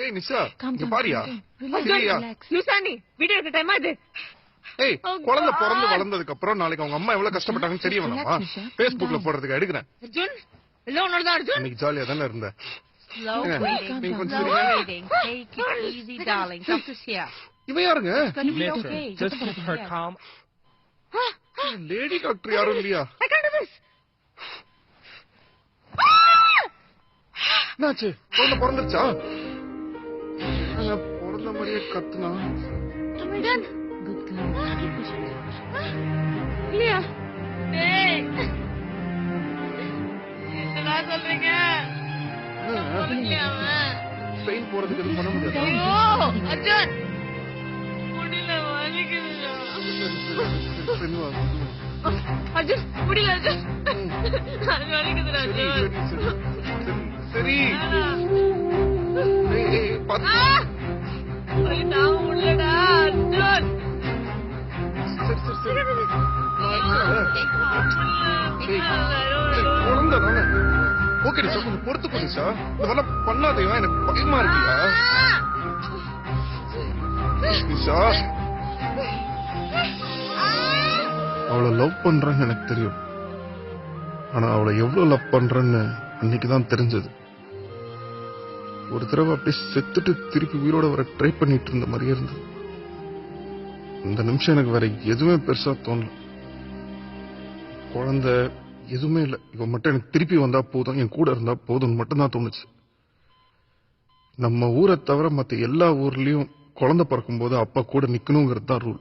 ஏய் நிஷா இங்க பாரியா லுசானி வீடியோ எடுக்க டைமா இது. ஏய் குழந்தை பிறந்து வளர்ந்ததுக்கு அப்புறம் நாளைக்கு அவங்க அம்மா எவ்வளவு கஷ்டப்பட்டாங்கன்னு தெரிய வேணாமா? Facebookல போடுறதுக்கு எடுக்கிறேன். அர்ஜுன் எல்லாம் உன்னோட தான் அர்ஜுன். இன்னைக்கு ஜாலியா தானே இருந்த. Slow breathing, slow breathing. Take it easy, darling. Doctor's here. இவன் யாருங்க? It's gonna be okay. Just keep her calm. Lady doctor யாரும் இல்லையா? I can't do this. என்னாச்சு? குழந்தை பிறந்துருச்சா? பிறந்த மாதிரியே கத்துனா. Am I done? Good girl. இல்லையா? டேய். என்னடா சொல்றீங்க? ஸ்பெயின் போறதுக்கு எதுவும் பண்ண முடியாது. ஐயோ அர்ஜுன் முடியல வலிக்குதுடா. அர்ஜுன் முடியல அர்ஜுன். அது வலிக்குதுடா அர்ஜுன். சரி பாத்து நான் உள்ளடா அர்ஜுன். சரி Stay calm. குழந்தை தானே. ஓகே நிஷா கொஞ்சம் பொறுத்துக்கோ நிஷா. இதெல்லாம் பண்ணாதேவா எனக்கு பயமா இருக்கியா நிஷா? அவளை லவ் பண்றேன்னு எனக்கு தெரியும். ஆனா அவளை எவ்வளவு லவ் பண்றேன்னு அன்னைக்குதான் தெரிஞ்சது. ஒரு தடவை அப்படியே செத்துட்டு திருப்பி உயிரோட வர ட்ரை பண்ணிட்டு இருந்த மாதிரியே இருந்தது. இந்த நிமிஷம் எனக்கு வேற எதுவுமே பெருசா தோணல. குழந்தை எதுவுமே இல்லை. இவன் மட்டும் எனக்கு திருப்பி வந்தா போதும், என் கூட இருந்தா போதும்னு மட்டும்தான் தோணுச்சு. நம்ம ஊரை தவிர மற்ற எல்லா ஊர்லயும் குழந்தை பிறக்கும் போது அப்பா கூட நிக்கணுங்கிறது தான் ரூல்.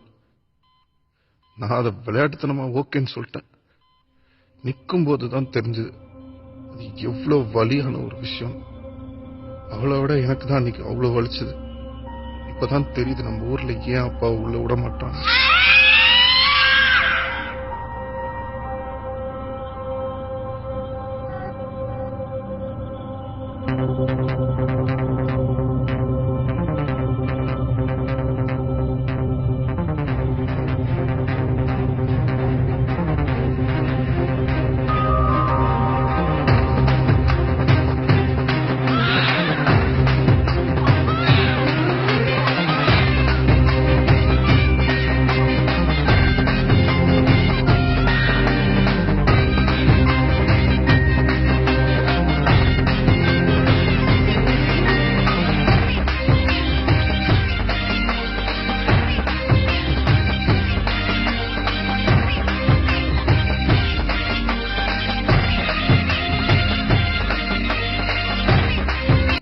நான் அதை விளையாட்டுத்தனமா ஓகேன்னு சொல்லிட்டேன். நிற்கும் போதுதான் தெரிஞ்சது அது எவ்வளவு வலியான ஒரு விஷயம். அவளை விட எனக்கு தான் அன்னைக்கு அவ்வளவு வலிச்சது. இப்பதான் தெரியுது நம்ம ஊர்ல ஏன் அப்பா உள்ள விட மாட்டான்.